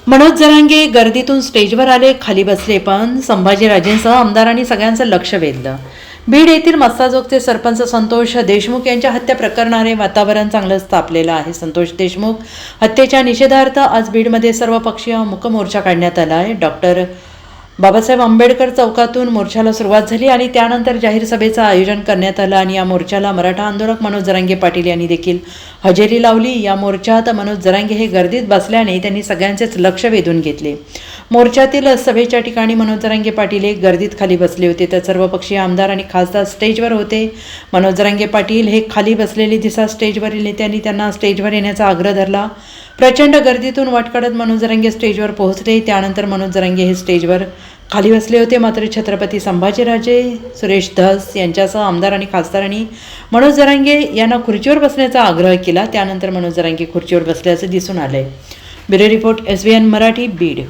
मनोज जरांगे गर्दीतून स्टेजवर आले, खाली बसले, पण संभाजीराजेंसह आमदारांनी सगळ्यांचं लक्ष वेधलं. बीड येथील मस्साजोगचे सरपंच संतोष देशमुख यांच्या हत्या प्रकरणाने वातावरण चांगलंच तापलेलं आहे. संतोष देशमुख हत्येच्या निषेधार्थ आज बीडमध्ये सर्वपक्षीय मूक मोर्चा काढण्यात आला आहे. डॉक्टर बाबासाहेब आंबेडकर चौकातून मोर्चाला सुरुवात झाली आणि त्यानंतर जाहीर सभेचं आयोजन करण्यात आलं आणि या मोर्चाला मराठा आंदोलक मनोज जरांगे पाटील यांनी देखील हजेरी लावली. या मोर्चात मनोज जरांगे हे गर्दीत बसल्याने त्यांनी सगळ्यांचेच लक्ष वेधून घेतले. मोर्चातील सभेच्या ठिकाणी मनोज जरांगे पाटील हे गर्दीत खाली बसले होते, तर सर्वपक्षीय आमदार आणि खासदार स्टेजवर होते. मनोज जरांगे पाटील हे खाली बसलेले दिसा स्टेजवरील नेत्यांनी त्यांना स्टेजवर येण्याचा आग्रह धरला. प्रचंड गर्दीतून वाट काढत मनोज जरांगे स्टेजवर पोहोचले. त्यानंतर मनोज जरांगे हे स्टेजवर खाली बसले होते. मात्र छत्रपती संभाजीराजे, सुरेश धस यांच्यासह आमदार आणि खासदारांनी मनोज जरांगे यांना खुर्चीवर बसण्याचा आग्रह केला. त्यानंतर मनोज जरांगे खुर्चीवर बसल्याचं दिसून आलंय. Bureau report SVN Marathi, Beed.